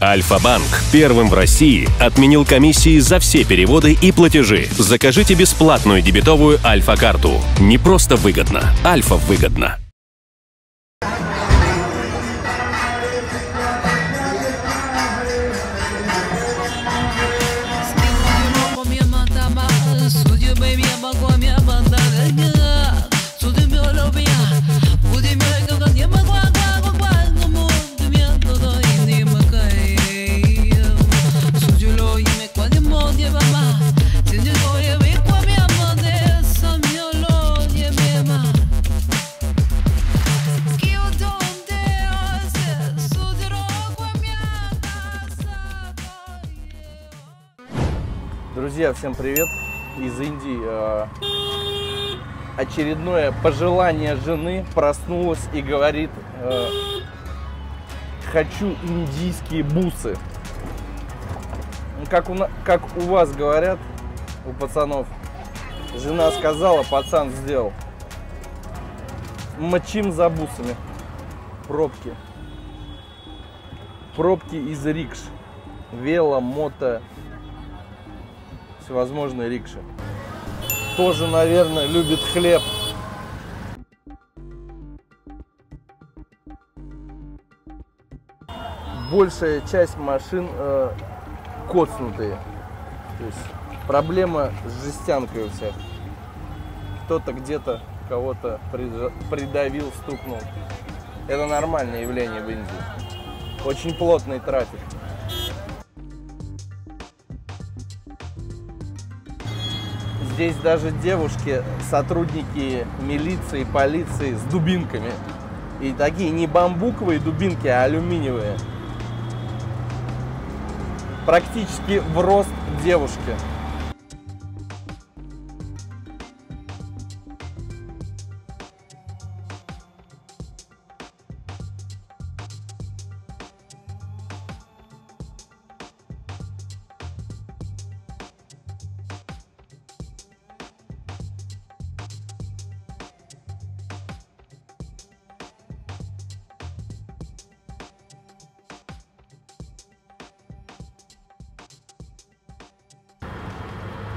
Альфа-банк первым в России отменил комиссии за все переводы и платежи. Закажите бесплатную дебетовую Альфа-карту. Не просто выгодно, Альфа-выгодно. Друзья, всем привет из Индии. Очередное пожелание жены проснулась и говорит: хочу индийские бусы. Как у вас говорят, у пацанов. Жена сказала, пацан сделал. Мчим за бусами. Пробки. Пробки из рикш. Вело, мото, всевозможные рикши. Тоже, наверное, любит хлеб. Большая часть машин коцнутые. То есть проблема с жестянкой у всех. Кто-то где-то кого-то придавил, стукнул. Это нормальное явление в Индии. Очень плотный трафик. Здесь даже девушки, сотрудники милиции, полиции с дубинками. И такие не бамбуковые дубинки, а алюминиевые. Практически в рост девушки.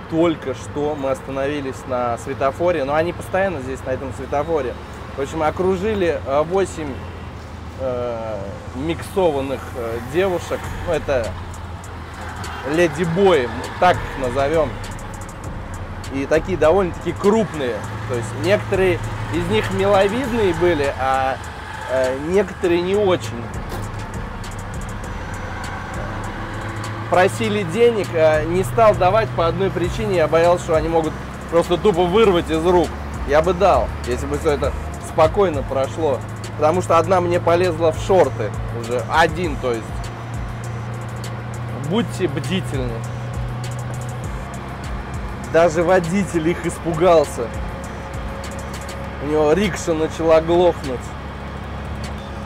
Только что мы остановились на светофоре, но они постоянно здесь, на этом светофоре. В общем, окружили 8 миксованных девушек. Ну, это леди-бои, так их назовем. И такие довольно-таки крупные. То есть некоторые из них миловидные были, а некоторые не очень. Просили денег, не стал давать по одной причине. Я боялся, что они могут просто тупо вырвать из рук. Я бы дал, если бы все это спокойно прошло. Потому что одна мне полезла в шорты. Уже один, то есть. Будьте бдительны. Даже водитель их испугался. У него рикша начала глохнуть.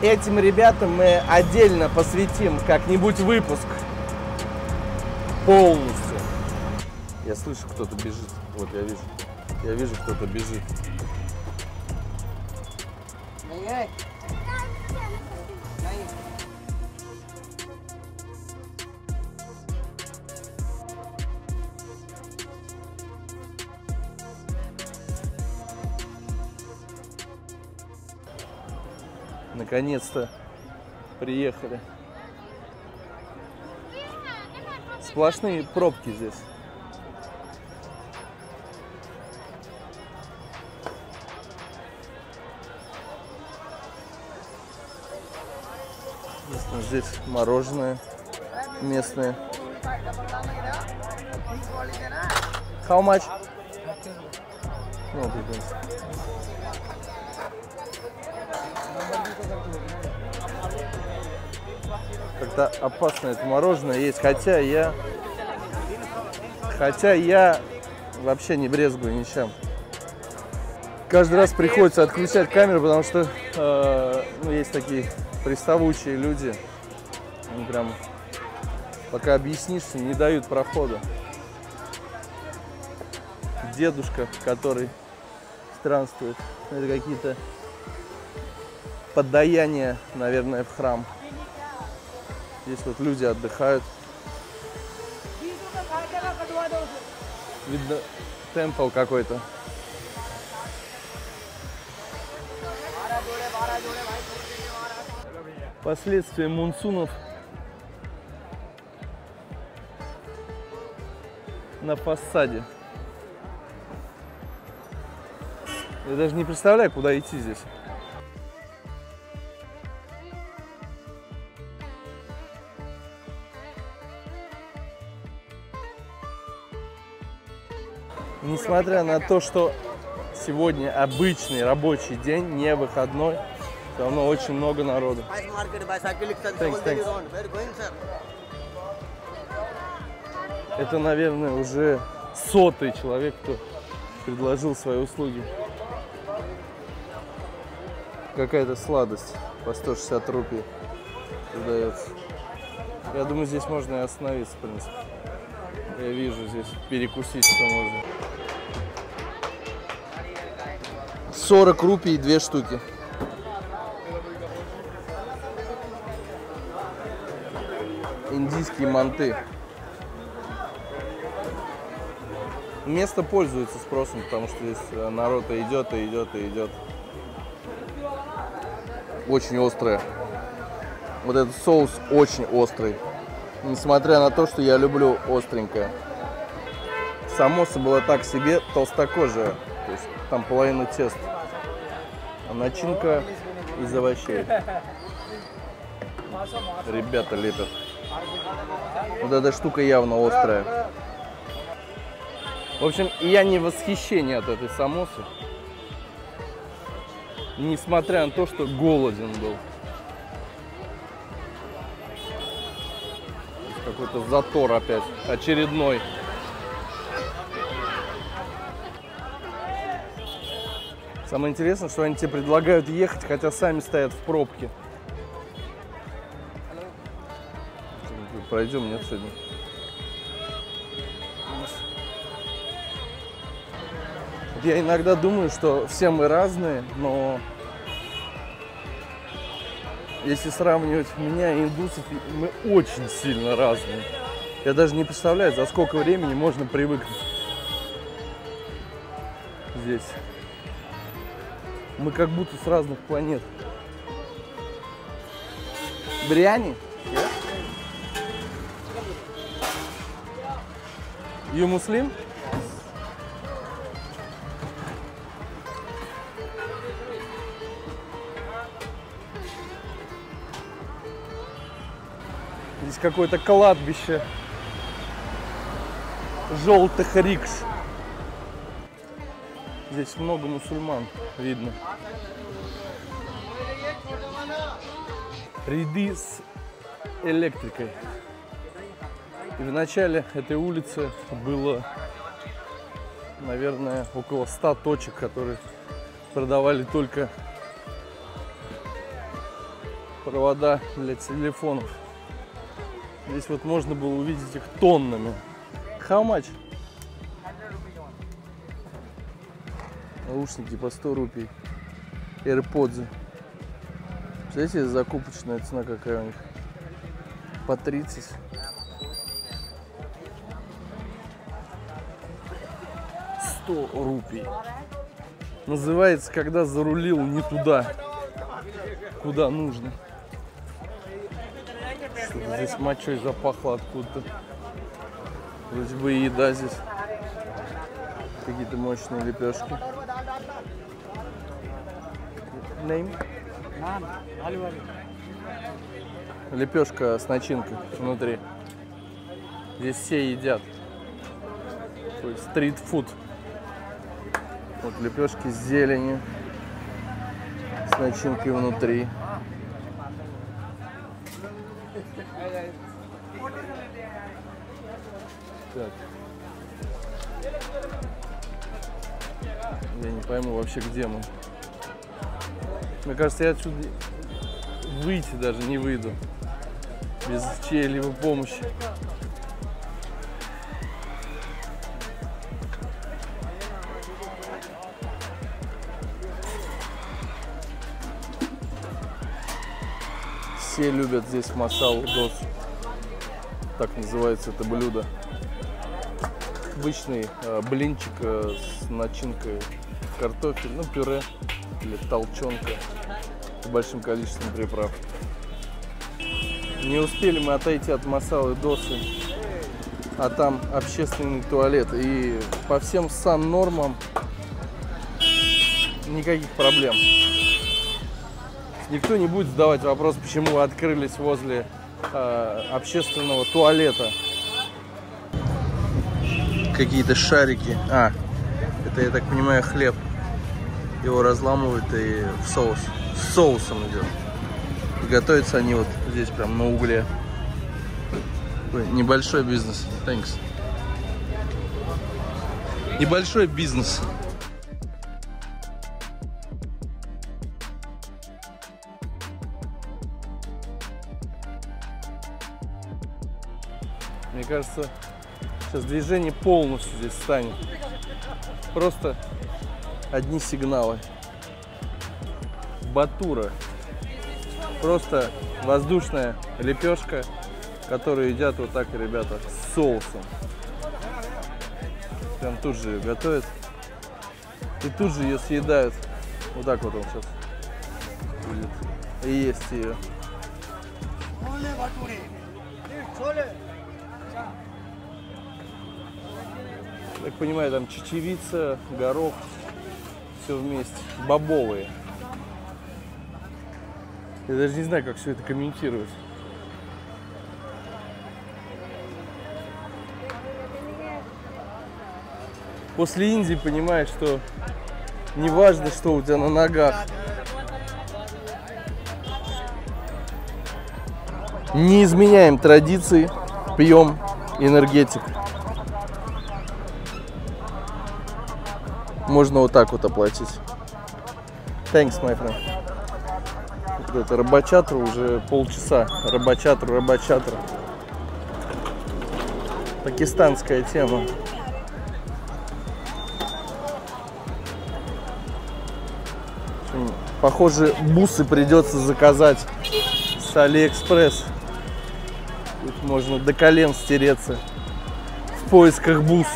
Этим ребятам мы отдельно посвятим как-нибудь выпуск. Полностью. Я слышу, кто-то бежит. Вот я вижу. Я вижу, кто-то бежит. Наконец-то приехали. Сплошные пробки здесь. Здесь мороженое местное. How much? No, как-то опасно это мороженое есть, хотя я вообще не брезгую ничем. Каждый раз приходится отключать камеру, потому что есть такие приставучие люди. Они прям, пока объяснишься, не дают прохода. Дедушка, который странствует, это какие-то подаяния, наверное, в храм. Здесь вот люди отдыхают. Видно, темпл какой-то. Последствия монсунов на фасаде. Я даже не представляю, куда идти здесь. Несмотря на то, что сегодня обычный рабочий день, не выходной, все равно очень много народу. Thanks. Это, наверное, уже 100-й человек, кто предложил свои услуги. Какая-то сладость по 160 рупий продается. Я думаю, здесь можно и остановиться, в принципе. Я вижу, здесь перекусить что можно. 40 рупий 2 штуки. Индийские манты. Место пользуется спросом, потому что здесь народ идет, и идет, и идет. Очень острое. Вот этот соус очень острый. Несмотря на то, что я люблю остренькое. Самоса была так себе, толстокожая. То есть там половина теста. А начинка из овощей. Ребята лепят. Вот эта штука явно острая. В общем, я не в восхищении от этой самосы. Несмотря на то, что голоден был. Какой-то затор опять. Очередной. Самое интересное, что они тебе предлагают ехать, хотя сами стоят в пробке. Пройдем, нет, сегодня? Я иногда думаю, что все мы разные, но если сравнивать меня и индусов, мы очень сильно разные. Я даже не представляю, за сколько времени можно привыкнуть здесь. Мы как будто с разных планет. Биряни? You Muslim? Здесь какое-то кладбище желтых рикш. Здесь много мусульман, видно. Ряды с электрикой. И в начале этой улицы было, наверное, около 100 точек, которые продавали только провода для телефонов. Здесь вот можно было увидеть их тоннами. How much? Наушники по 100 рупий. AirPods. Представляете, закупочная цена какая у них? По 30. рупий. Называется, когда зарулил не туда, куда нужно. Что-то здесь мочой запахло откуда-то. Вроде бы и еда здесь. Какие-то мощные лепешки. Name? Лепешка с начинкой внутри. Здесь все едят. То есть стрит-фуд. Вот лепешки с зеленью, с начинкой внутри. Так. Я не пойму вообще, где мы. Мне кажется, я отсюда выйти даже не выйду без чьей-либо помощи. Все любят здесь масалу досу. Так называется это блюдо. Обычный блинчик с начинкой картофель, ну пюре или толченка с большим количеством приправ. Не успели мы отойти от масалы досы, а там общественный туалет. И по всем сан-нормам никаких проблем. Никто не будет задавать вопрос, почему вы открылись возле общественного туалета. Какие-то шарики. Это, я так понимаю, хлеб. Его разламывают и в соус. С соусом идет. И готовятся они вот здесь прям на угле. Ой, небольшой бизнес. Thanks. Небольшой бизнес. Мне кажется, сейчас движение полностью здесь станет. Просто одни сигналы. Батура. Просто воздушная лепешка, которую едят вот так, ребята, с соусом. Прям тут же ее готовят. И тут же ее съедают. Вот так вот он сейчас будет. И есть ее. Так понимаю, там чечевица, горох, все вместе, бобовые. Я даже не знаю, как все это комментировать. После Индии понимаешь, что не важно, что у тебя на ногах. Не изменяем традиции, пьем энергетик. Можно вот так вот оплатить. Thanks, my friend. Вот это рыбачатра уже полчаса. Рыбачатра. Пакистанская тема. Похоже, бусы придется заказать с Алиэкспресс. Тут можно до колен стереться в поисках бус,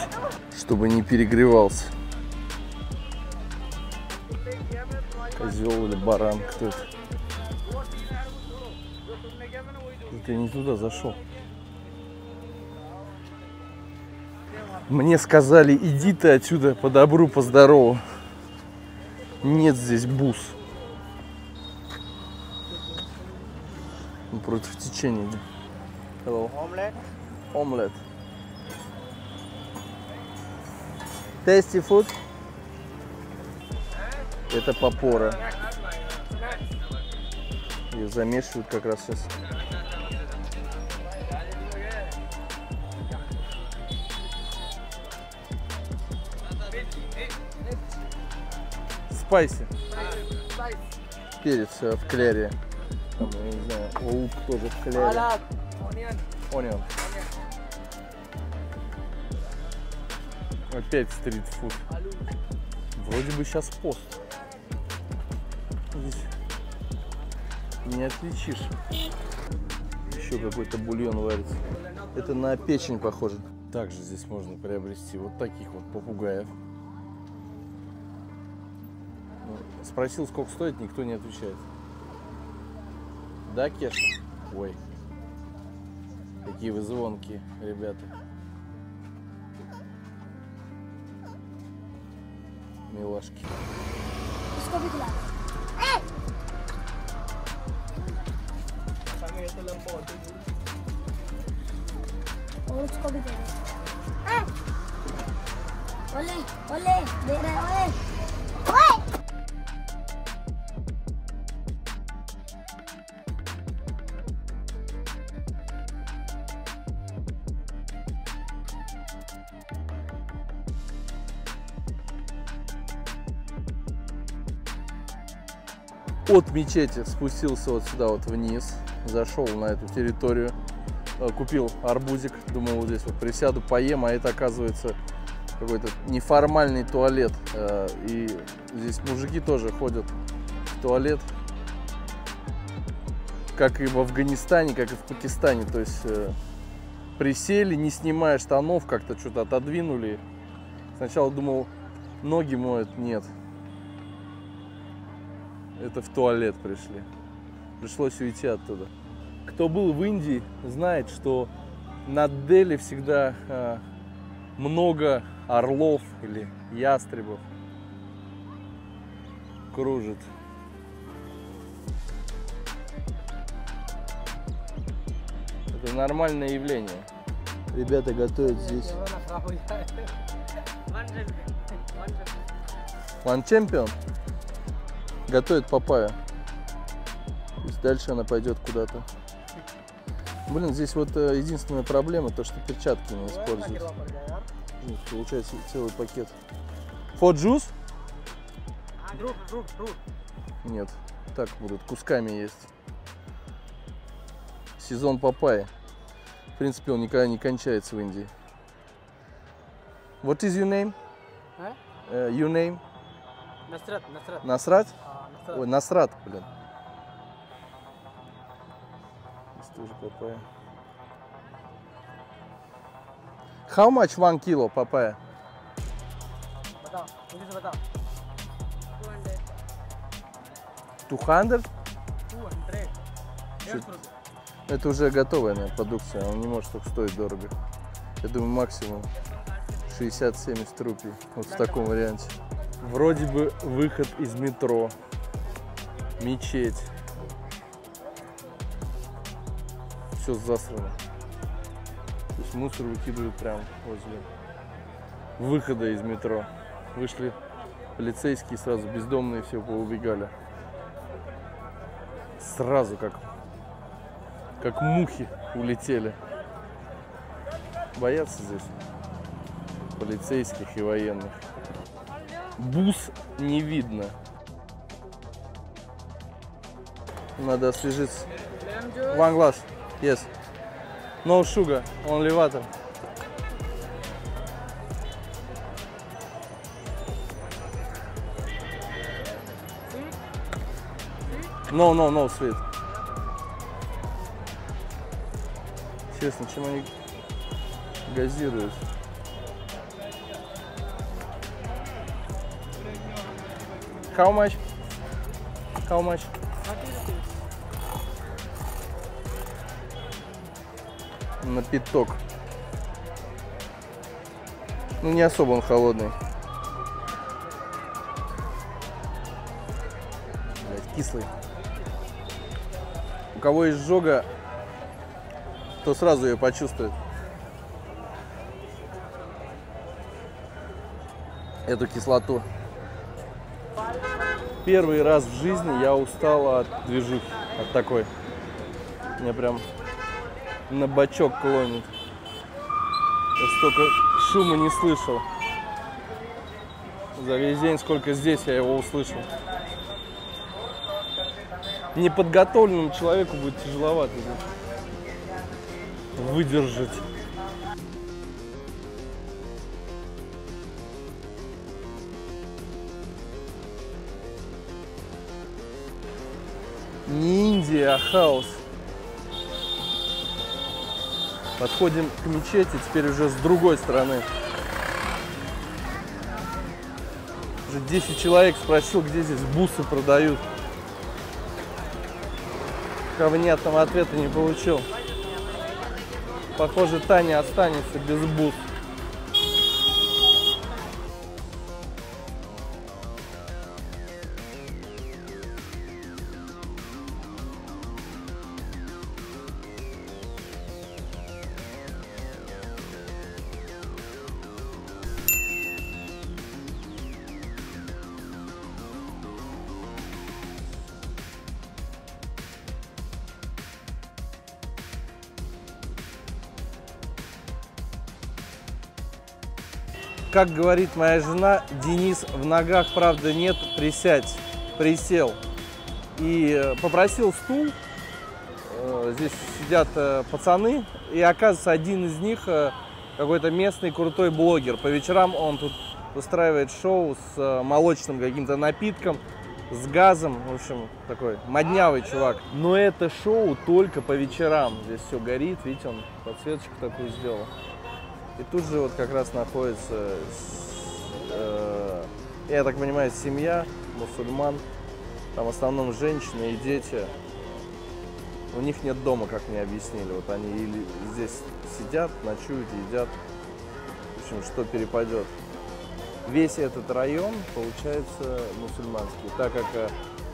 чтобы не перегревался. Козел или баран, кто это? Ты не туда зашел. Мне сказали, иди ты отсюда по добру, по здорову. Нет здесь бус. Мы против течения идем. Hello. Omelette. Tasty food. Это попора. Ее замешивают как раз сейчас. Спайси. Перец в кляре. Там, я не знаю, лук тоже в кляре. Onion. Опять стритфуд. Вроде бы сейчас пост. Здесь не отличишь. Еще какой-то бульон варится. Это на печень похоже. Также здесь можно приобрести вот таких вот попугаев. Спросил, сколько стоит, никто не отвечает. Да, Кеша? Ой. Какие вы звонкие, ребята. Милашки. От мечети спустился вот сюда вот вниз, зашел на эту территорию, купил арбузик, думал вот здесь вот присяду, поем, а это оказывается какой-то неформальный туалет. И здесь мужики тоже ходят в туалет, как и в Афганистане, как и в Пакистане, то есть Присели, не снимая штанов, как-то что-то отодвинули. Сначала думал, ноги моют, нет. Это в туалет пришли. Пришлось уйти оттуда. Кто был в Индии, знает, что над Дели всегда много орлов или ястребов кружит. Это нормальное явление. Ребята готовят здесь. One Champion готовит папайю. То есть дальше она пойдет куда-то. Блин, здесь вот единственная проблема, то что перчатки не используют. Получается целый пакет. For juice? Нет, так будут кусками есть. Сезон папайи. В принципе, он никогда не кончается в Индии. What is your name? Your name? Насрат. Насрат? Ой, Насрат, блин. Здесь тоже папайя. How much 1 kilo папайя? 200? Это уже готовая, наверное, продукция, он не может так стоить дорого. Я думаю, максимум 60-70 рупий, вот в таком варианте. Вроде бы выход из метро, мечеть. Все засрано. То есть мусор выкидывают прямо возле выхода из метро. Вышли полицейские, сразу бездомные все поубегали. Сразу как мухи улетели. Боятся здесь полицейских и военных. Бус не видно. Надо освежиться. One glass. Yes. No sugar, only water. No sweet. Честно, чем они газируют? How much? How much? Напиток. Ну, не особо он холодный. Блядь, кислый. У кого изжога, то сразу ее почувствует. Эту кислоту. Первый раз в жизни я устал от движухи, от такой. Меня прям на бочок клонит. Я столько шума не слышал. За весь день, сколько здесь я его услышал. Неподготовленному человеку будет тяжеловато выдержать. Не Индия, а хаос. Подходим к мечети, теперь уже с другой стороны. Уже 10 человек спросил, где здесь бусы продают. Пока внятного ответа не получил. Похоже, Таня останется без бус. Как говорит моя жена, Денис, в ногах правда нет, присядь. Присел и попросил стул. Здесь сидят пацаны, и оказывается, один из них какой-то местный крутой блогер. По вечерам он тут устраивает шоу с молочным каким-то напитком. с газом, в общем, такой моднявый чувак. Но это шоу только по вечерам. Здесь все горит, видите, он подсветочку такую сделал. И тут же вот как раз находится, я так понимаю, семья мусульман. Там в основном женщины и дети. У них нет дома, как мне объяснили. Вот они или здесь сидят, ночуют, едят. В общем, что перепадет. Весь этот район получается мусульманский, так как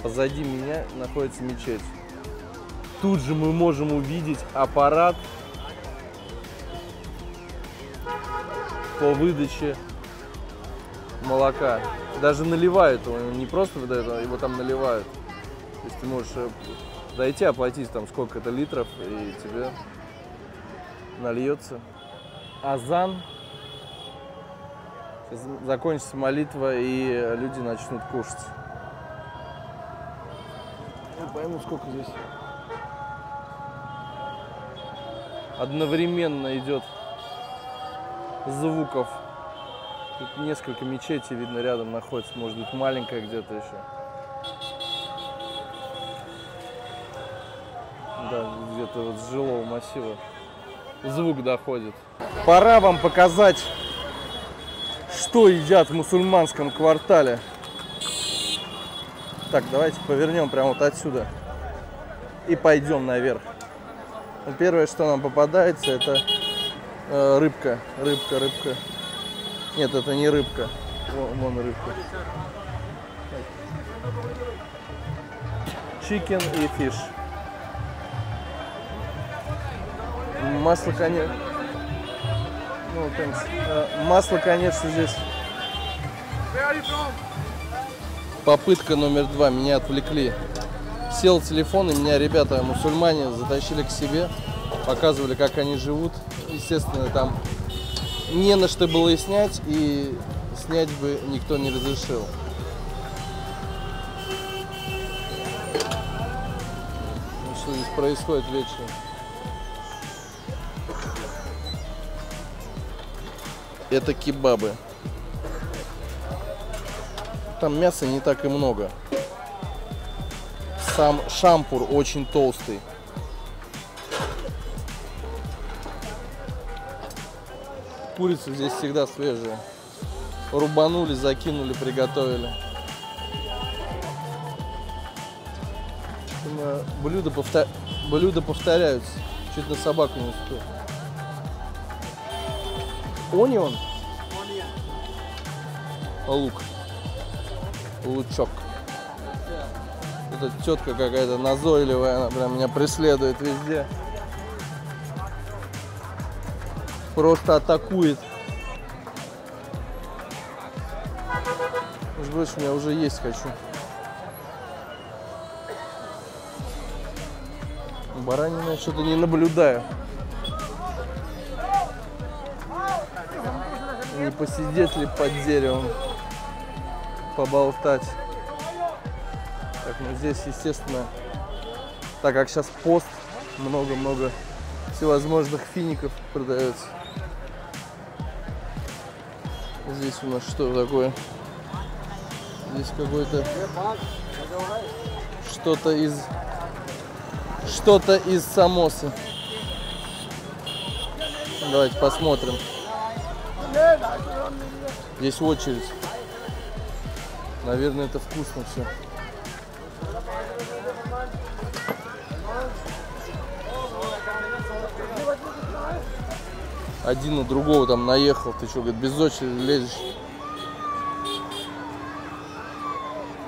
позади меня находится мечеть. Тут же мы можем увидеть аппарат по выдаче молока. Даже наливают его, не просто выдают, а его там наливают. То есть ты можешь дойти, оплатить там сколько-то литров, и тебе нальется. Азан. Сейчас закончится молитва, и люди начнут кушать. Не пойму, сколько здесь. Одновременно идет звуков. Тут несколько мечетей, видно, рядом находится. Может быть, маленькая где-то еще. Да, где-то вот с жилого массива звук доходит. Пора вам показать, что едят в мусульманском квартале. Так, давайте повернем прямо вот отсюда и пойдем наверх. Первое, что нам попадается, это рыбка. Рыбка. Нет, это не рыбка. Вон рыбка. Chicken и fish. Масло, конечно. Масло, конечно, здесь. Попытка номер 2. Меня отвлекли. Сел телефон, и меня ребята мусульмане затащили к себе. Показывали, как они живут. Естественно, там не на что было и снять бы никто не разрешил. Что здесь происходит вечером? Это кебабы. Там мяса не так и много. Сам шампур очень толстый. Курица здесь всегда свежая. Рубанули, закинули, приготовили. Блюда повторяются. Чуть на собаку не успел. Онион? Лук. Лучок. Эта тетка какая-то назойливая, она прям меня преследует везде. Просто атакует. Может быть, я уже есть хочу. Баранина я что-то не наблюдаю. Не посидеть ли под деревом, поболтать. Так, ну здесь, естественно, так как сейчас пост, много-много всевозможных фиников продается. Здесь у нас что такое? Здесь какой-то что-то из самосы. Давайте посмотрим. Здесь очередь. Наверное, это вкусно все. Один на другого там наехал. Ты что, говорит, без очереди лезешь?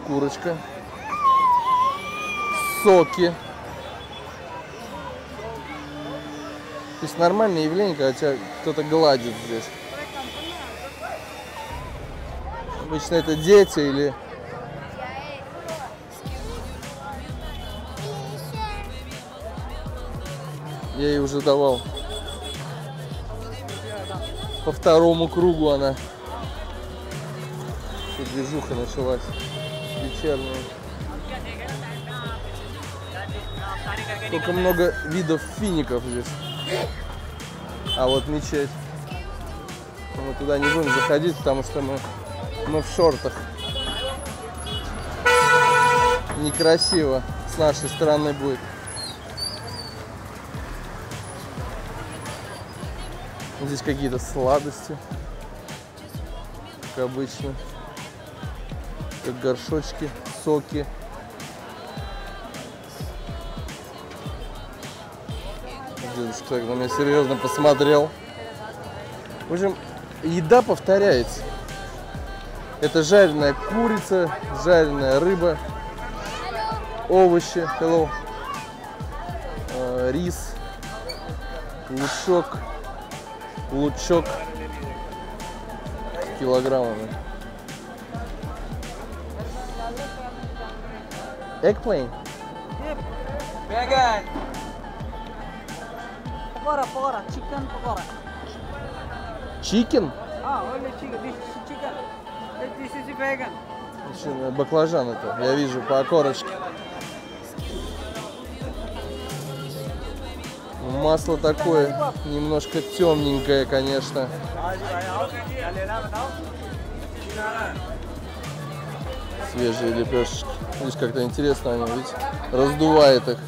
Курочка. Соки. То есть нормальное явление, когда тебя кто-то гладит здесь. Обычно это дети или... Я ей уже давал. По второму кругу она. Тут движуха началась. Вечерняя. Сколько много видов фиников здесь. А вот мечеть. Мы туда не будем заходить, потому что мы в шортах. некрасиво с нашей стороны будет. Здесь какие-то сладости, как обычно, как горшочки, соки. Дедушка так на меня серьезно посмотрел. В общем, еда повторяется. Это жареная курица, жареная рыба, овощи, рис, лучок килограммами. Eggplant. Vegan. Pakora, chicken pakora. Chicken? Only chicken. This is chicken. This is vegan. Баклажан это, я вижу по корочке. Масло такое, немножко темненькое, конечно. Свежие лепешечки. Здесь как-то интересно они, видите, раздувает их.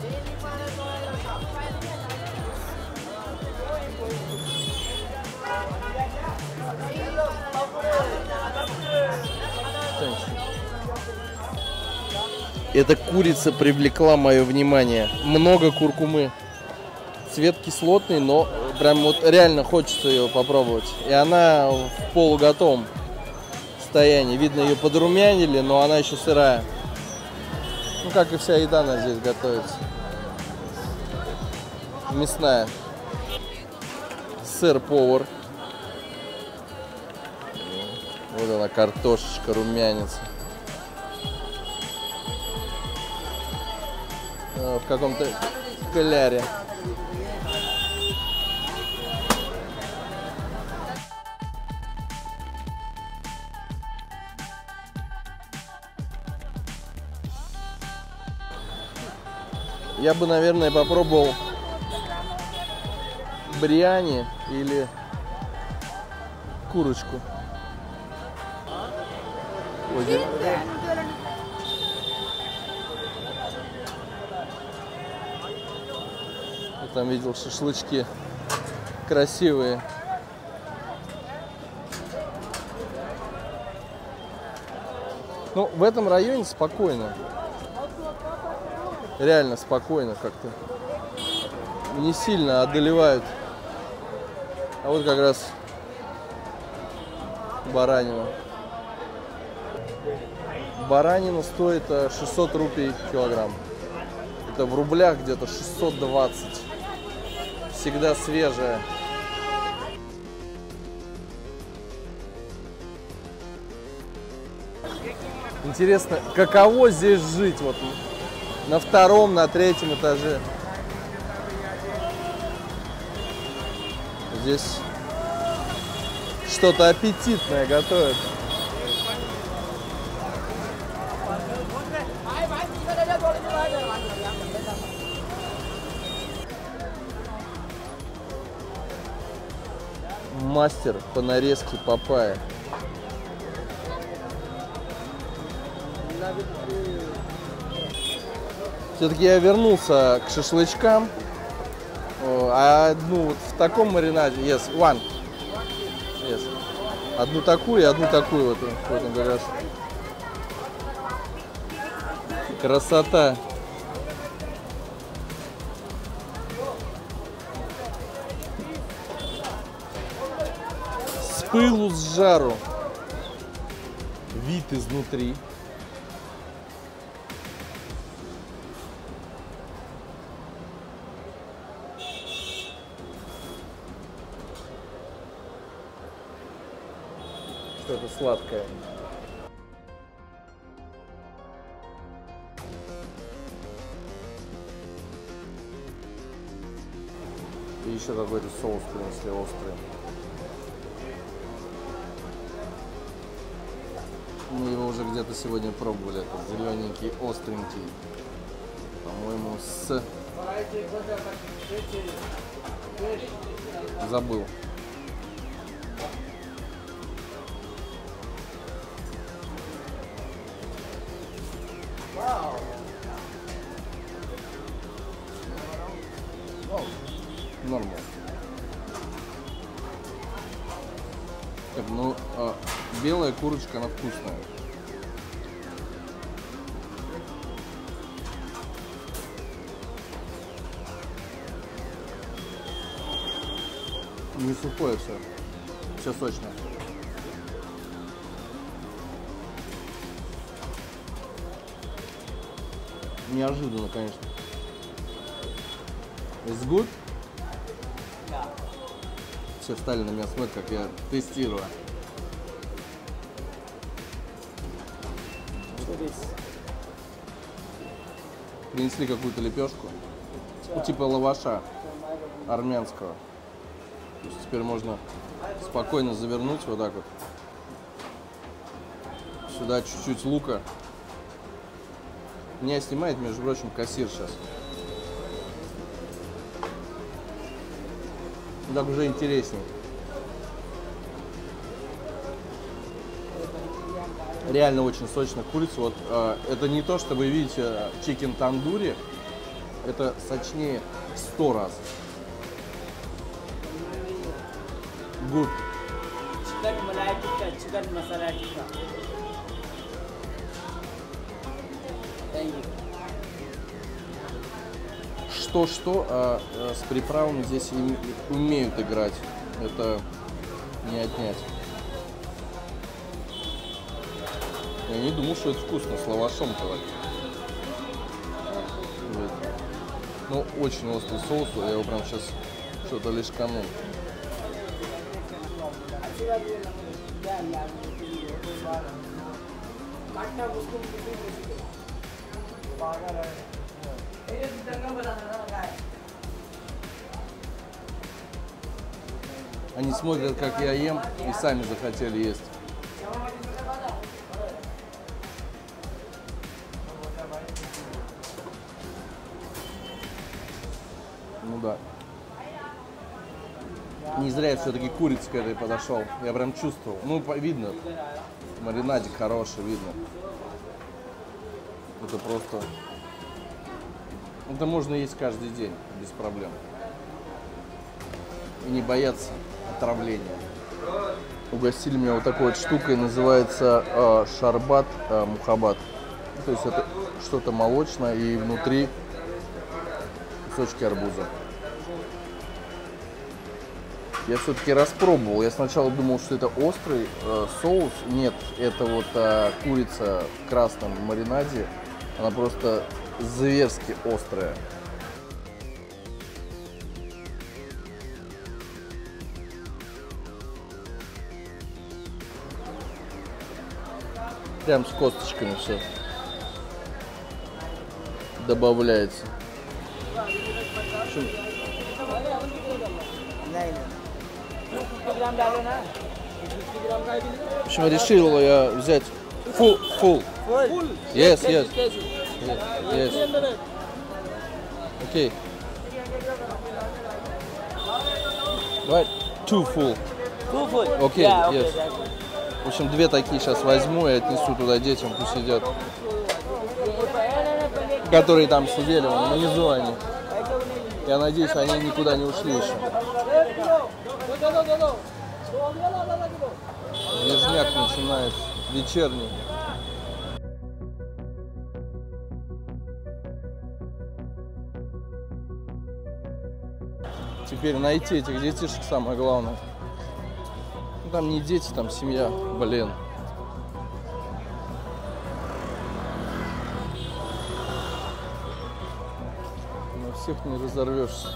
Эта курица привлекла мое внимание. Много куркумы. Цвет кислотный, но прям вот реально хочется ее попробовать. И она в полуготовом состоянии. Видно, ее подрумянили, но она еще сырая. Ну, как и вся еда она здесь готовится. Мясная. Сыр-повар. Вот она, картошечка, румянец. В каком-то кляре. Я бы, наверное, попробовал бриани или курочку. Вот здесь. Я там видел шашлычки красивые. Ну, в этом районе спокойно. Реально спокойно как-то. Не сильно одолевают. А вот как раз баранина. Баранина стоит 600 рупий килограмм. Это в рублях где-то 620. Всегда свежая. Интересно, каково здесь жить? Вот на втором, на третьем этаже. Здесь что-то аппетитное готовят. Мастер по нарезке папайи. Все-таки я вернулся к шашлычкам. Ну, вот в таком маринаде. Yes, one. Yes. Одну такую и одну такую. Вот он как раз. Красота. С пылу, с жару. Вид изнутри. Что-то сладкое. И еще какой-то соус принесли острый. Мы его уже где-то сегодня пробовали. Этот зелененький, остренький. По-моему, с... Забыл. Ну, белая курочка, она вкусная. Не сухое все. Все сочно. Неожиданно, конечно. It's good? Все встали на меня, смотрят, как я тестирую. Принесли какую-то лепешку. Ну, типа лаваша армянского. То есть теперь можно спокойно завернуть вот так вот. Сюда чуть-чуть лука. Меня снимает, между прочим, кассир сейчас. Так уже интереснее. Реально очень сочно курица. Вот, это не то, что вы видите чикен тандури. Это сочнее 100 раз. Good. Chicken malai tikka, chicken masala tikka. Thank you. Что-что, а с приправами здесь умеют играть. Это не отнять. Я не думал, что это вкусно, с лавашом-то. Вот. Ну, очень острый соус, я его прям сейчас что-то лишканул. Они смотрят, как я ем, и сами захотели есть. Ну да. Не зря я все-таки к курице к этой подошел. Я прям чувствовал. Ну, видно. Маринадик хороший, видно. Это просто... Это можно есть каждый день, без проблем. И не бояться отравления. Угостили меня вот такой вот штукой, называется шарбат мухаббат. То есть это что-то молочное и внутри кусочки арбуза. Я все-таки распробовал. Я сначала думал, что это острый соус. Нет, это вот курица в красном маринаде. Она просто зверски острая. Прям с косточками все добавляется. В общем, решил я взять full. Yes. Okay. Right. Two full. Okay. Yes. В общем, 2 такие сейчас возьму и отнесу туда детям, пусть сидят. Которые там сидели, вон, внизу они. Я надеюсь, они никуда не ушли еще. Движняк начинается, вечерний. Теперь найти этих детишек самое главное. Ну, там не дети, там семья, блин. На всех не разорвешься,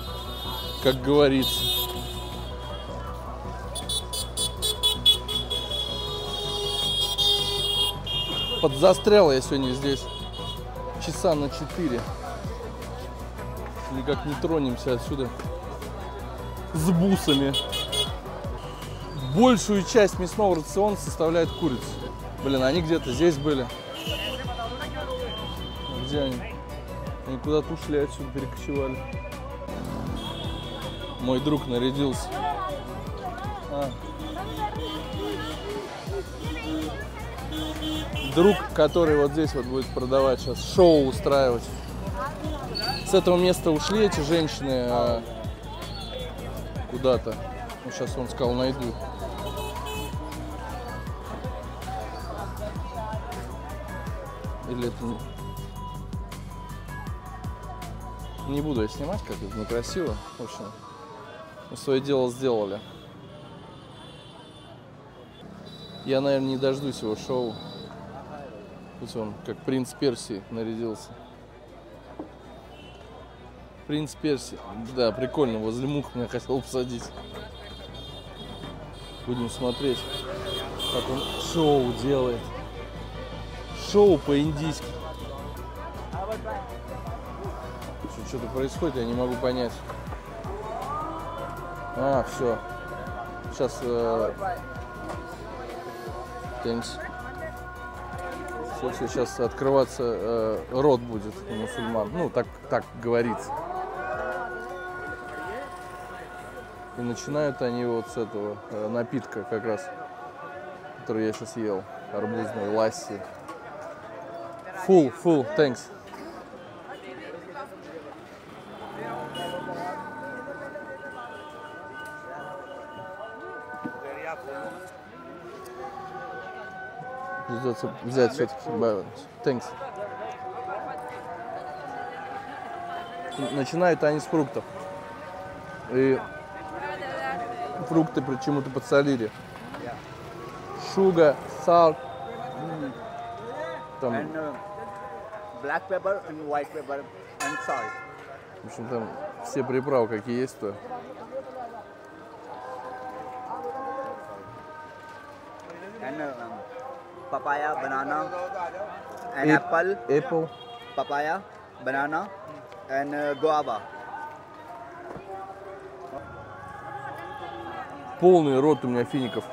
как говорится. Подзастрял я сегодня здесь часа на 4. Никак не тронемся отсюда с бусами. Большую часть мясного рациона составляет курица. Блин, они где-то здесь были. Где они? Они куда-то ушли отсюда, перекочевали. Мой друг нарядился. Друг, который вот здесь вот будет продавать сейчас, шоу устраивать. С этого места ушли эти женщины куда-то. Ну, сейчас он сказал, найду. Или это не... Не буду я снимать, как это некрасиво. В общем, мы свое дело сделали. Я, наверное, не дождусь его шоу. Пусть он как принц Персии нарядился. Принц Персии. Да, прикольно. Возле мух меня хотел посадить. Будем смотреть, как он шоу делает. Шоу по-индийски. Что-то происходит, я не могу понять. А, все. Сейчас... Все, сейчас открываться рот будет у мусульман. Ну, так говорится. И начинают они вот с этого напитка как раз, который я сейчас ел. Арбузный ласси. Full, thanks. Придется взять все-таки баланс. Thanks. Начинают они с фруктов. И фрукты почему-то подсолили. Sugar, salt. Там, black pepper and white pepper and salt. в общем, там все приправы, какие есть, то. And papaya, banana, and apple, papaya, banana, and guava. Полный рот у меня фиников.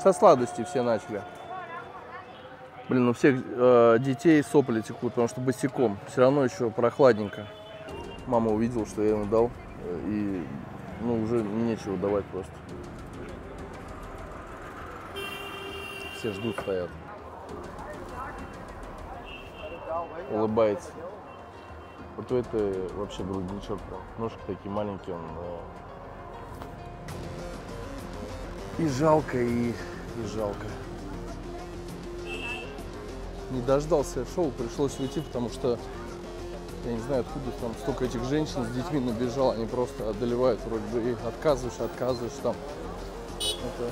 Со сладостей все начали. Блин, у всех детей сопли текут, потому что босиком. Все равно еще прохладненько. Мама увидела, что я ему дал. И ну, уже нечего давать просто. Все ждут, стоят. Улыбается. Вот это вообще грудничок. Ножки такие маленькие. Он, и жалко, и жалко. Не дождался шоу, пришлось уйти, потому что я не знаю, откуда там столько этих женщин с детьми набежало. Они просто одолевают вроде бы и отказываешь там. Это...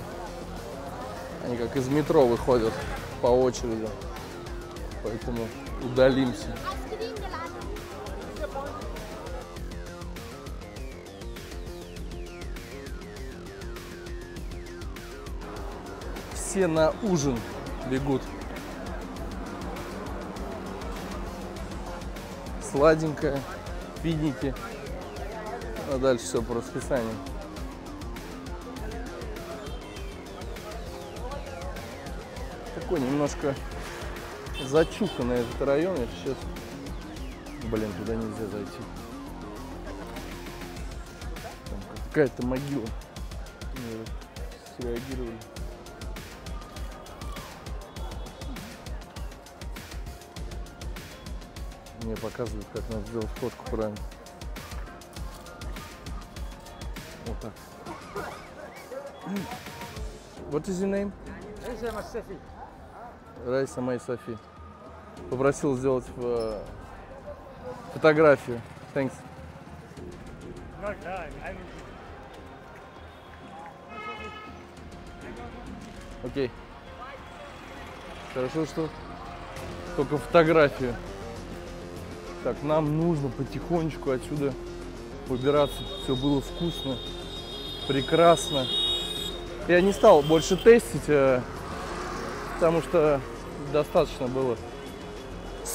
Они как из метро выходят по очереди. Поэтому удалимся. Все на ужин бегут. Сладенькое, финики. А дальше все по расписанию. Такой немножко зачуханный этот район. Я сейчас... Блин, туда нельзя зайти. Там какая-то могила. Среагировали. Мне показывают, как надо сделать фотку правильно. Вот так. What is your name? Райса Май Софи. Попросил сделать фотографию. Thanks. Окей. Хорошо, что только фотографию. Так, нам нужно потихонечку отсюда выбираться. Все было вкусно, прекрасно. Я не стал больше тестить, потому что достаточно было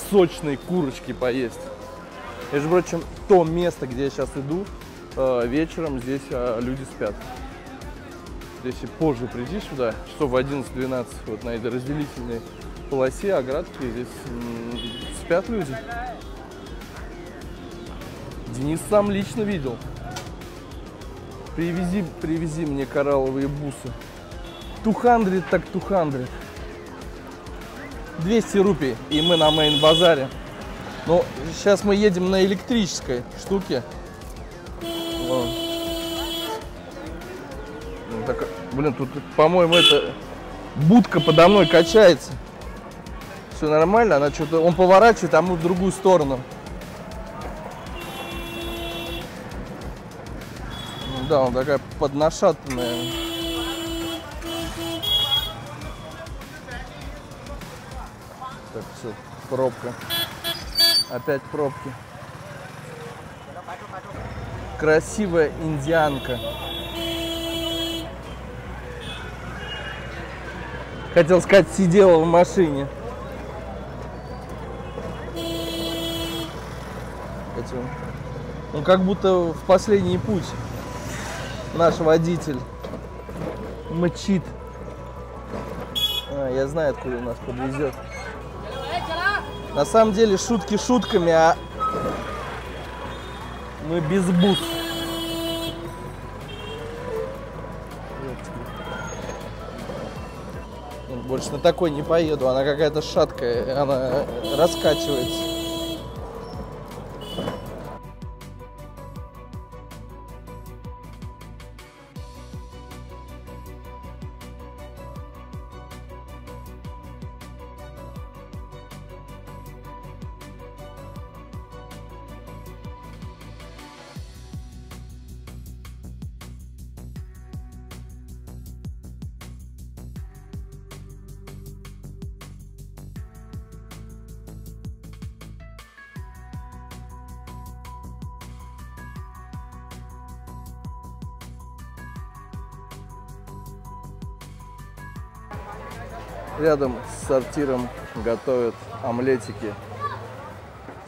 сочной курочки поесть. Между прочим, то место, где я сейчас иду, вечером здесь люди спят. Если позже прийти сюда, часов в 11-12, вот на этой разделительной полосе, оградке, здесь спят люди. Денис сам лично видел. Привези мне коралловые бусы. 200, так 200. 200 рупий, и мы на мейн-базаре. Но сейчас мы едем на электрической штуке. Вон. Так, блин, тут, по-моему, это будка подо мной качается. Все нормально, она что-то, он поворачивает, а мы в другую сторону. Ну, да, он такая поднашатанная. Так, все, пробка. Опять пробки. Красивая индианка. Хотел сказать, сидела в машине. Он как будто в последний путь. Наш водитель мчит. Я знаю, откуда нас подвезет. На самом деле шутки шутками, а мы без бус. Больше на такой не поеду, она какая-то шаткая, она раскачивается. Рядом с сортиром готовят омлетики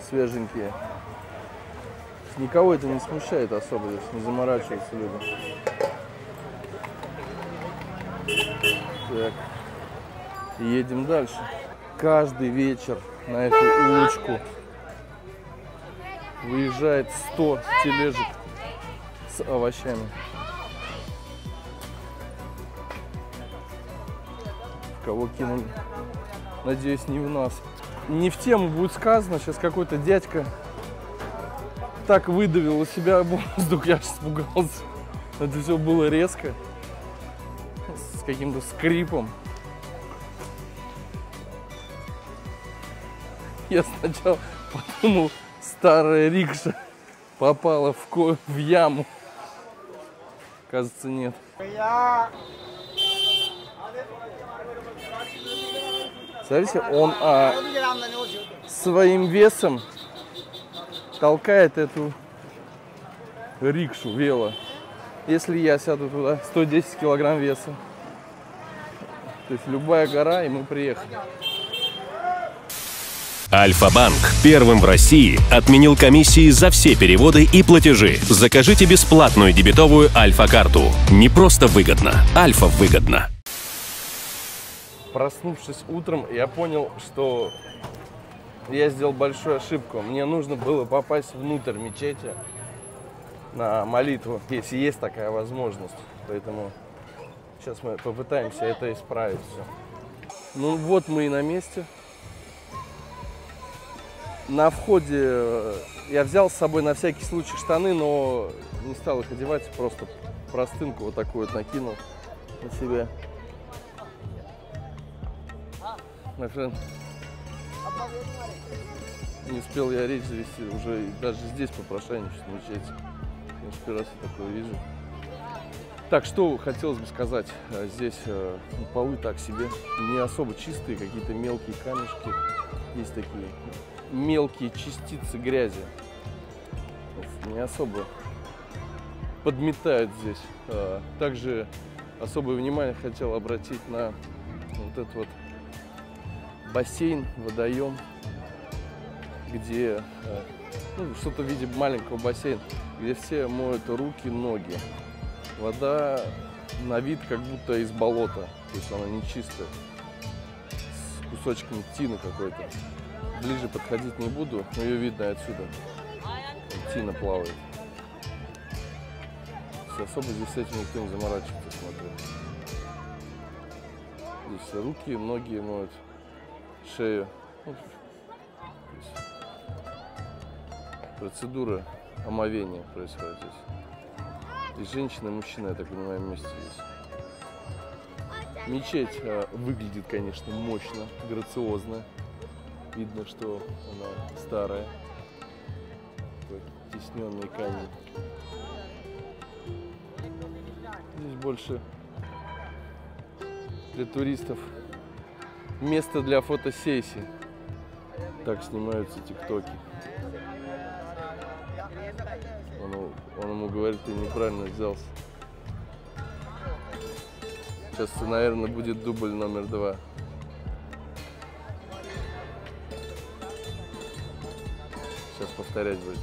свеженькие. Никого это не смущает особо, здесь не заморачиваются люди. Так. И едем дальше. Каждый вечер на эту улочку выезжает 100 тележек с овощами. Кого кинули? Надеюсь, не в нас. Не в тему будет сказано. Сейчас какой-то дядька так выдавил из себя воздух, я аж испугался. Это все было резко. С каким-то скрипом. Я сначала подумал, старая рикша попала в яму. Кажется, нет. Смотрите, он своим весом толкает эту рикшу, вело. Если я сяду туда, 110 килограмм веса. То есть любая гора, и мы приехали. Альфа-банк первым в России отменил комиссии за все переводы и платежи. Закажите бесплатную дебетовую Альфа-карту. Не просто выгодно, Альфа выгодно. Проснувшись утром, я понял, что я сделал большую ошибку. Мне нужно было попасть внутрь мечети на молитву, если есть такая возможность. Поэтому сейчас мы попытаемся это исправить все. Ну вот мы и на месте. На входе я взял с собой на всякий случай штаны, но не стал их одевать, просто простынку вот такую вот накинул на себя. Не успел я речь завести, уже даже здесь попрошайничать в мечети. Первый раз я такое вижу. Так, что хотелось бы сказать. Здесь полы так себе, не особо чистые, какие-то мелкие камешки. Есть такие мелкие частицы грязи. Не особо подметают здесь. Также особое внимание хотел обратить на вот этот вот бассейн, водоем, где что-то в виде маленького бассейна, где все моют руки, ноги. Вода на вид как будто из болота, то есть она не чистая, с кусочками тины какой-то. Ближе подходить не буду, но ее видно отсюда. Тина плавает. Особо здесь с этим никто не заморачивается, смотрю. Здесь руки, ноги моют, шею. Процедура омовения происходит здесь. И женщина, и мужчина, я так понимаю, вместе здесь. Мечеть выглядит, конечно, мощно, грациозно. Видно, что она старая. Такой тисненный камень. Здесь больше для туристов место для фотосессий. Так снимаются тиктоки. Он ему говорит, ты неправильно взялся. Сейчас, наверное, будет дубль номер 2. Сейчас повторять будет.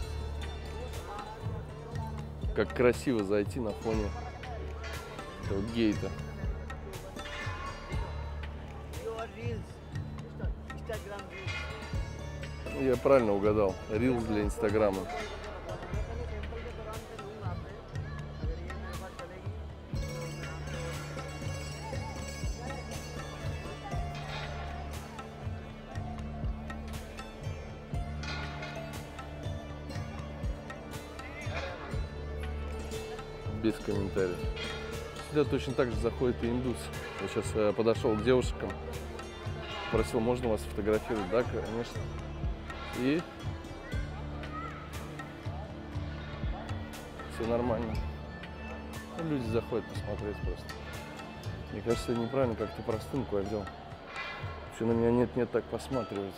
Как красиво зайти на фоне этого гейта. Я правильно угадал. Reels для Инстаграма. Без комментариев. Сюда точно так же заходит и индус. Я сейчас подошел к девушкам, спросил, можно вас фотографировать? Да, конечно. И все нормально. Ну, люди заходят посмотреть просто. Мне кажется, я неправильно как-то простынку одел. Все на меня нет-нет так посматривать.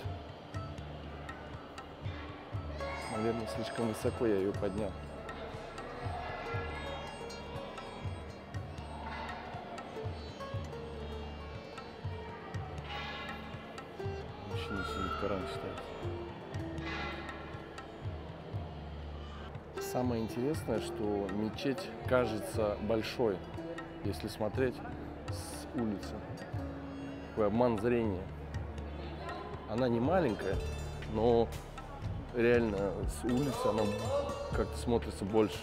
Наверное, слишком высоко я ее поднял. Мужчина сидит, Коран читает. Самое интересное, что мечеть кажется большой, если смотреть с улицы. Такой обман зрения. Она не маленькая, но реально с улицы она как-то смотрится больше.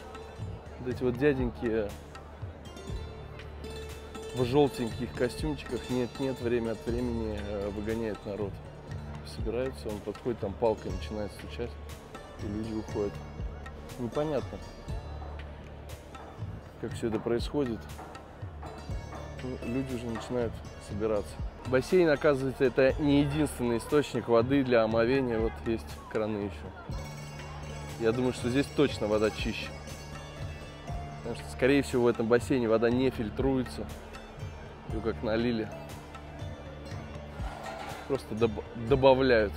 Вот эти вот дяденьки в желтеньких костюмчиках нет-нет, время от времени выгоняют народ. Собираются, он подходит, там палкой начинает стучать, и люди уходят. Непонятно, как все это происходит. Люди уже начинают собираться. Бассейн, оказывается, это не единственный источник воды для омовения. Вот есть краны еще. Я думаю, что здесь точно вода чище. Потому что, скорее всего, в этом бассейне вода не фильтруется. Ее как налили. Просто добавляют.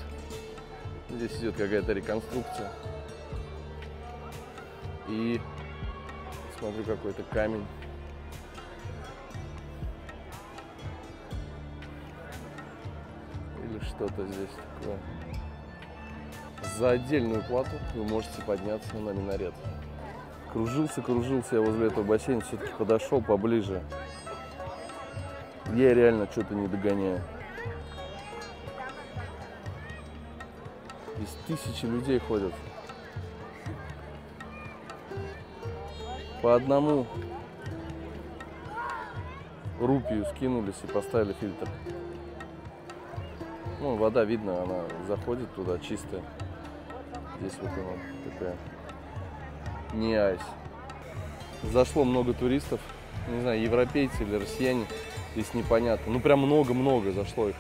Здесь идет какая-то реконструкция. И смотрю, какой-то камень. Или что-то здесь такое. За отдельную плату вы можете подняться на минарет. Кружился я возле этого бассейна, все-таки подошел поближе. Я реально что-то не догоняю. Здесь тысячи людей ходят. По одному рупию скинулись и поставили фильтр. Ну, вода видно, она заходит туда чистая. Здесь вот она такая не айс. Зашло много туристов, не знаю, европейцы или россияне, здесь непонятно. Ну, прям много-много зашло их.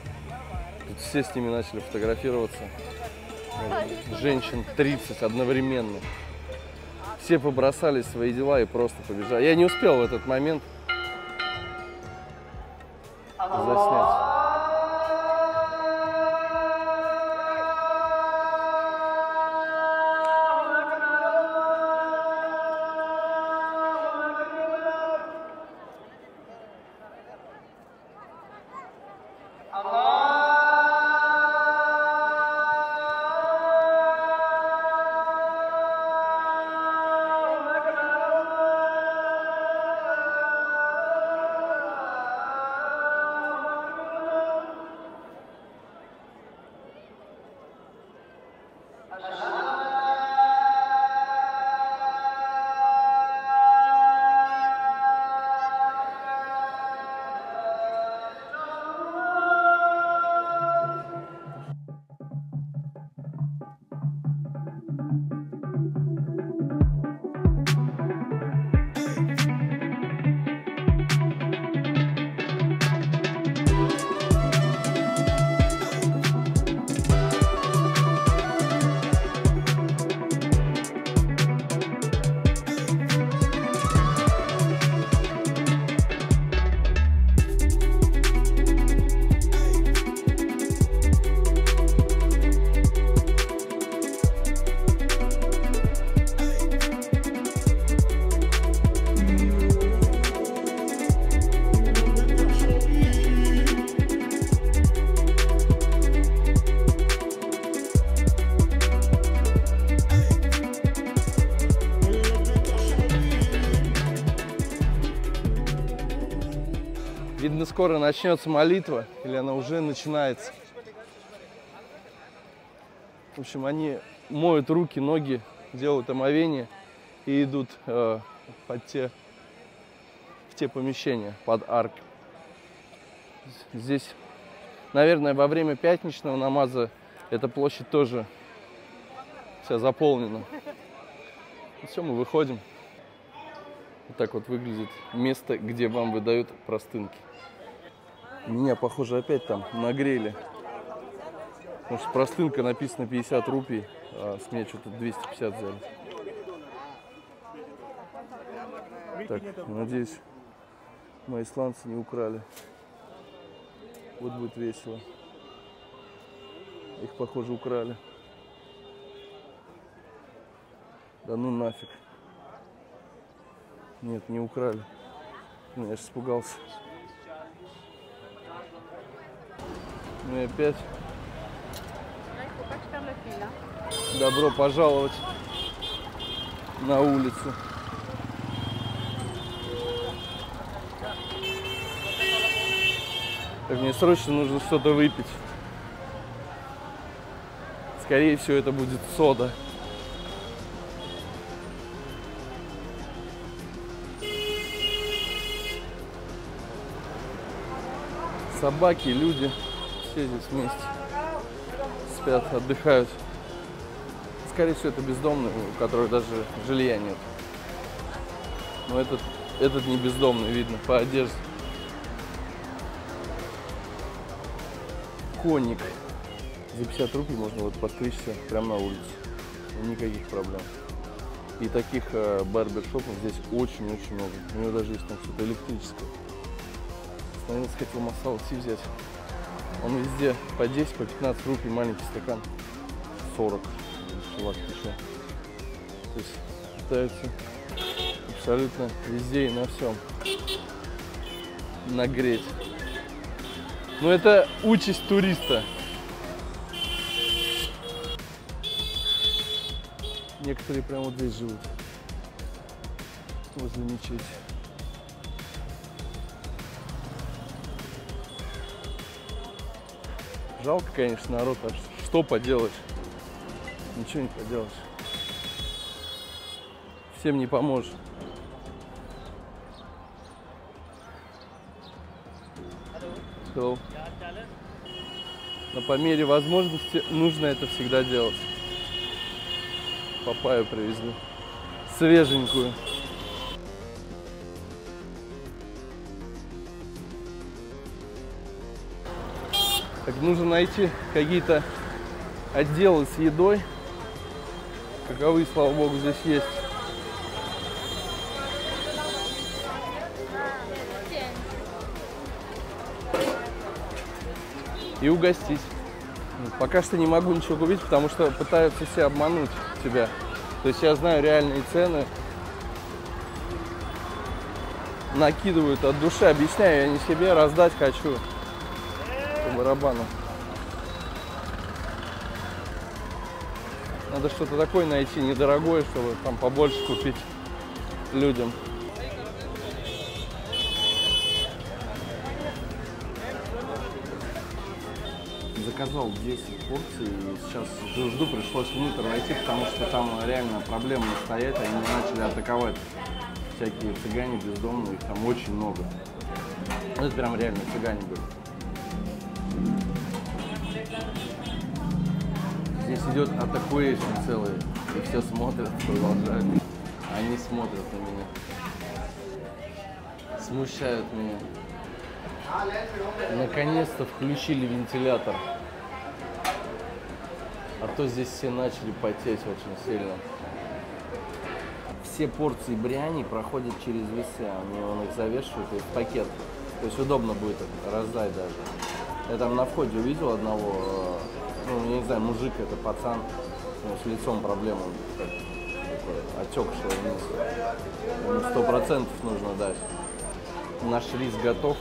Тут все с ними начали фотографироваться. Женщин 30 одновременно. Все побросали свои дела и просто побежали. Я не успел в этот момент заснять. Видно, скоро начнется молитва, или она уже начинается. В общем, они моют руки, ноги, делают омовение и идут в те помещения, под арки. Здесь, наверное, во время пятничного намаза эта площадь тоже вся заполнена. И все, мы выходим. Вот так вот выглядит место, где вам выдают простынки. Меня, похоже, опять там нагрели. Потому что простынка написано 50 рупий, а с меня что-то 250 взяли. Так, надеюсь, мои сланцы не украли. Вот будет весело. Их, похоже, украли. Да ну нафиг. Нет, не украли. Я же испугался. Ну и опять. Добро пожаловать на улицу. Так, мне срочно нужно что-то выпить. Скорее всего, это будет сода. Собаки, люди, все здесь вместе спят, отдыхают. Скорее всего, это бездомные, у которых даже жилья нет. Но этот не бездомный, видно по одежде. Коник. За 50 рупий можно вот подстричься прямо на улице. Никаких проблем. И таких барбершопов здесь очень-очень много. У него даже есть там что-то электрическое. Остановился, хотел масала си взять. Он везде по 10, по 15 рупий, маленький стакан. 40. Чувак, ты что? То есть пытаются абсолютно везде и на всем нагреть. Но это участь туриста. Некоторые прямо вот здесь живут, возле мечети. Жалко, конечно, народ, а что поделаешь? Ничего не поделаешь. Всем не поможешь. Но по мере возможности нужно это всегда делать. Папайю привезли. Свеженькую. Так, нужно найти какие-то отделы с едой. Каковы, слава богу, здесь есть. И угостить. Пока что не могу ничего купить, потому что пытаются все обмануть тебя. То есть я знаю реальные цены. Накидывают от души, объясняю, я не себе, раздать хочу. По барабану. Надо что-то такое найти, недорогое, чтобы там побольше купить людям. Заказал 10 порций, и сейчас жду, пришлось внутрь найти, потому что там реально проблема стоять, они начали атаковать всякие цыгане бездомные, их там очень много. Это прям реально цыгане были. Здесь идет атакуэйшн целый, и все смотрят, продолжают. Они смотрят на меня, смущают меня. Наконец-то включили вентилятор. А то здесь все начали потеть очень сильно. Все порции бриани проходят через весы. Он их завешивает и в пакет. То есть удобно будет раздать даже. Я там на входе увидел одного, ну, я не знаю, мужик, это пацан, с лицом проблема, отекшего вниз. Ему 100% нужно дать. Наш рис готов.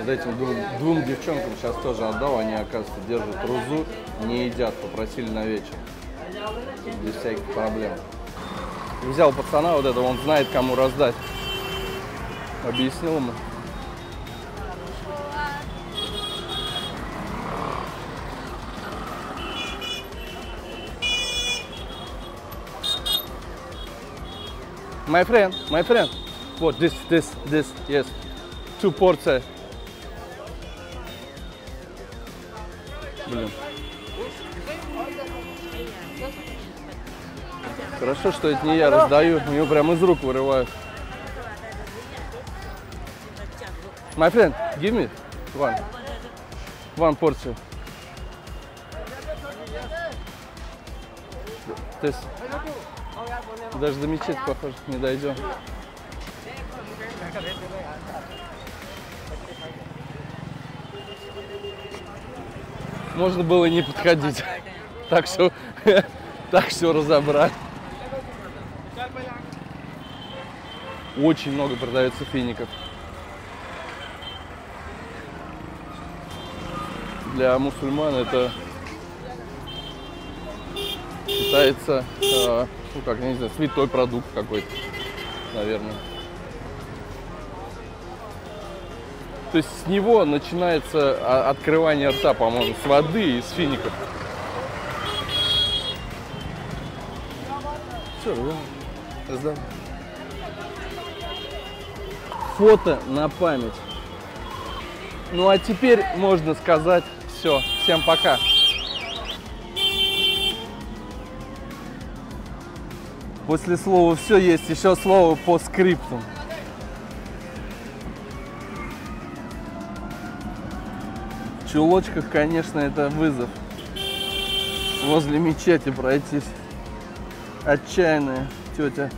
Вот этим двум девчонкам сейчас тоже отдал, они, оказывается, держат рузу, не едят, попросили на вечер, без всяких проблем. Взял пацана вот этого, он знает, кому раздать. Объяснил ему. My friend. Вот, this, yes. 2 порции. Блин. Хорошо, что это не я раздаю, у него прям из рук вырывают. My friend, give me one порцию. This. Даже до мечети, похоже, не дойдем. Можно было не подходить. Так все разобрать. Очень много продается фиников. Для мусульман это считается, ну как, я не знаю, святой продукт какой-то, наверное. То есть с него начинается открывание рта, по-моему, с воды и с фиников. Все, да. Фото на память. Ну а теперь можно сказать все. Всем пока. После слова «все» есть еще слово «по скрипту». В чулочках, конечно, это вызов. Возле мечети пройтись. Отчаянная тетя.